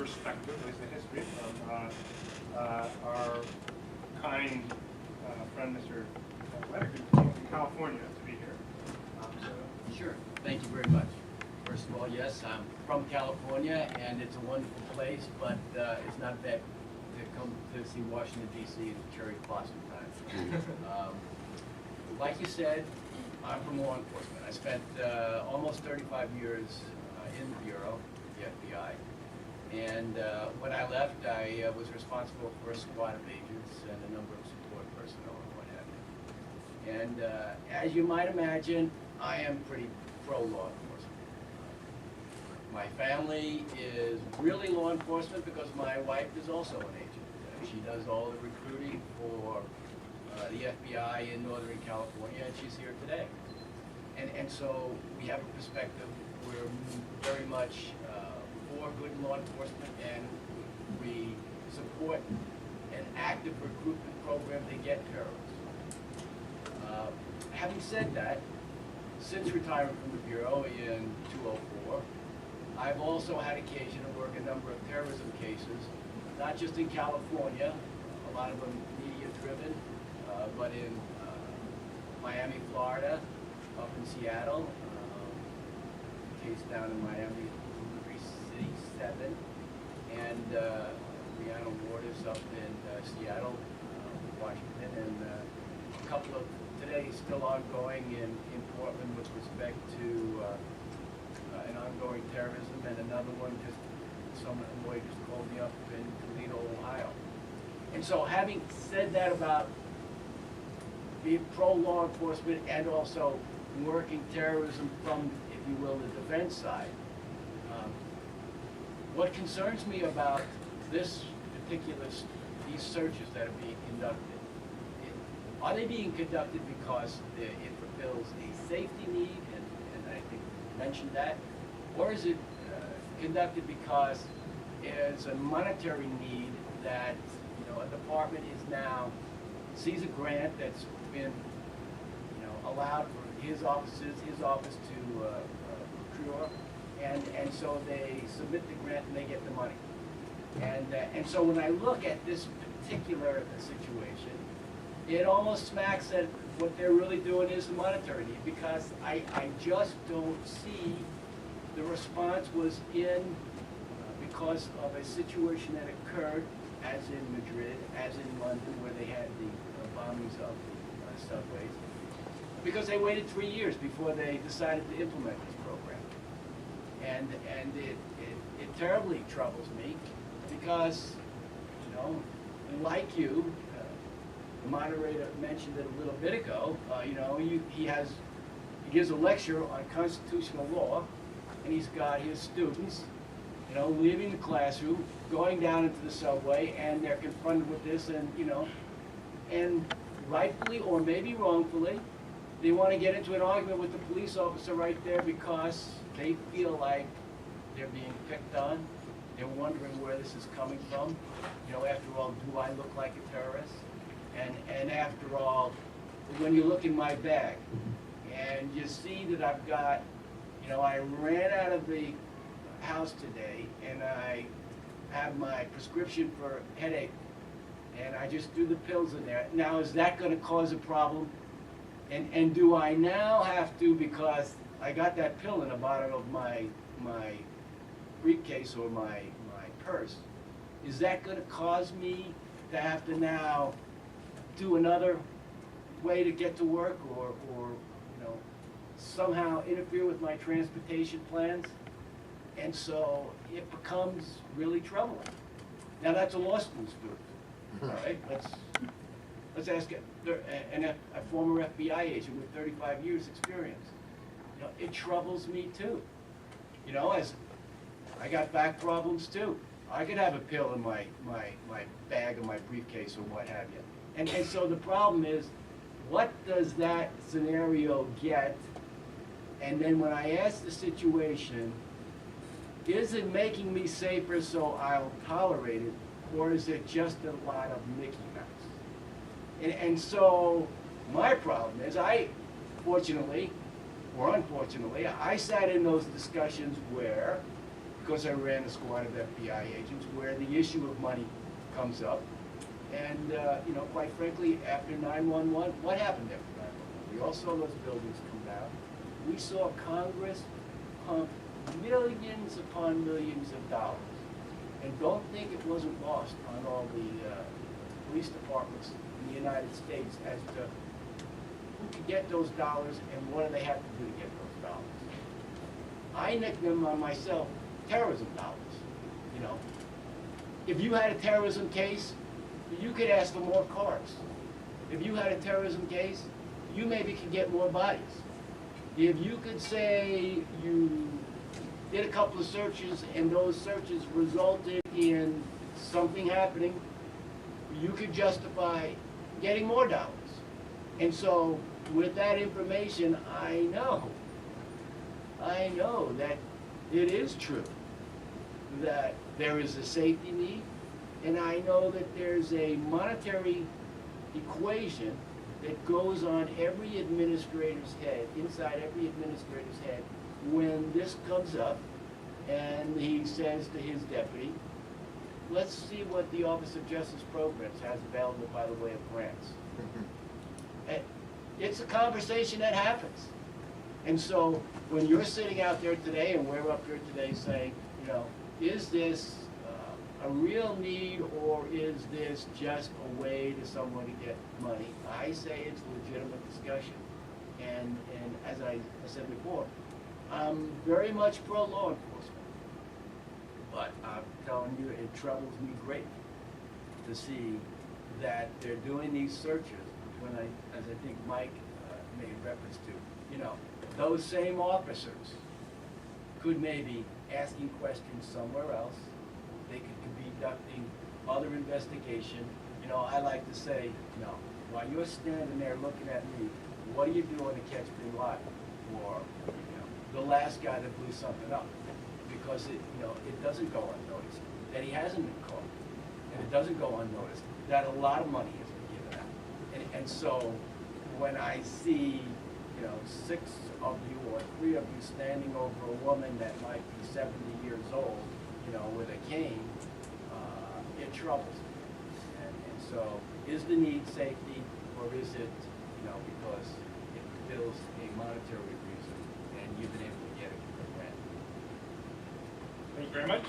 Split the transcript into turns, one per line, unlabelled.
perspective, at least the history, from our kind friend, Mr. Wedick, who came from California to be here.
Sure. Thank you very much. First of all, yes, I'm from California, and it's a wonderful place, but it's not that to come to see Washington, D.C. in cherry blossom time. Like you said, I'm from law enforcement. I spent almost 35 years in the Bureau, the FBI. And when I left, I was responsible for a squad of agents and a number of support personnel and what have you. And as you might imagine, I am pretty pro-law enforcement. My family is really law enforcement because my wife is also an agent. She does all the recruiting for the FBI in Northern California, and she's here today. And so we have a perspective. We're very much for good law enforcement, and we support an active recruitment program to get terrorists. Having said that, since retiring from the Bureau in 2004, I've also had occasion to work a number of terrorism cases, not just in California, a lot of them media-driven, but in Miami, Florida, up in Seattle, case down in Miami, 3C7, and Rihanna Waters up in Seattle, Washington, and a couple of today still ongoing in Portland with respect to an ongoing terrorism, and another one just some lawyer just called me up in Toledo, Ohio. And so having said that about being pro-law enforcement and also working terrorism from, if you will, the defense side, what concerns me about this particular, these searches that are being conducted, are they being conducted because it fulfills a safety need, and I think you mentioned that, or is it conducted because it's a monetary need that, you know, a department is now sees a grant that's been, you know, allowed for his office to procure, and so they submit the grant and they get the money. And so when I look at this particular situation, it almost smacks that what they're really doing is the monetary need, because I just don't see the response was in because of a situation that occurred, as in Madrid, as in London, where they had the bombings of the subways, because they waited 3 years before they decided to implement this program. And it terribly troubles me because, you know, like you, the moderator mentioned it a little bit ago, you know, he gives a lecture on constitutional law, and he's got his students, you know, leaving the classroom, going down into the subway, and they're confronted with this, and, you know, and rightfully or maybe wrongfully, they want to get into an argument with the police officer right there because they feel like they're being picked on. They're wondering where this is coming from. You know, after all, do I look like a terrorist? And after all, when you look in my bag and you see that I've got, you know, I ran out of the house today and I have my prescription for headache and I just threw the pills in there. Now, is that going to cause a problem? And do I now have to, because I got that pill in the bottom of my briefcase or my purse, is that going to cause me to have to now do another way to get to work, or you know, somehow interfere with my transportation plans? And so it becomes really troubling. Now that's a law school student, all right? Let's ask a former FBI agent with 35 years experience. You know, it troubles me too. You know, as I got back problems too. I could have a pill in my bag or my briefcase or what have you. And so the problem is, what does that scenario get? And then when I ask the situation, is it making me safer so I'll tolerate it, or is it just a lot of Mickey Mouse? And so my problem is, fortunately, or unfortunately, I sat in those discussions where, because I ran a squad of FBI agents where the issue of money comes up. And, you know, quite frankly, after 9/11, what happened after 9/11? We all saw those buildings come down. We saw Congress pump millions upon millions of dollars. And don't think it wasn't lost on all the police departments in the United States as to who could get those dollars and what do they have to do to get those dollars. I nicked them on myself terrorism dollars, you know. If you had a terrorism case, you could ask for more cars. If you had a terrorism case, you maybe could get more bodies. If you could say you did a couple of searches and those searches resulted in something happening, you could justify getting more dollars. And so with that information, I know that it is true that there is a safety need, and I know that there's a monetary equation that goes on every administrator's head, inside every administrator's head, when this comes up and he says to his deputy, let's see what the Office of Justice Programs has available by the way of grants. And it's a conversation that happens. And so when you're sitting out there today, and we're up here today saying, you know, is this a real need, or is this just a way to someone to get money? I say it's a legitimate discussion. And as I said before, I'm very much pro law enforcement. But I'm telling you, it troubles me greatly to see that they're doing these searches when as I think Mike made reference to, you know, those same officers could maybe asking questions somewhere else. They could be conducting other investigation. You know, I like to say, you know, while you're standing there looking at me, what are you doing to catch me live? Or, you know, the last guy that blew something up. Because it, you know, it doesn't go unnoticed that he hasn't been caught. And it doesn't go unnoticed that a lot of money has been given out. And so when I see, you know, 6 of you or 3 of you standing over a woman that might be 70 years old, you know, with a cane, it troubles me. And so, is the need safety, or is it, you know, because it fulfills a monetary reason and you've been able to get it for granted?
Thank you very much.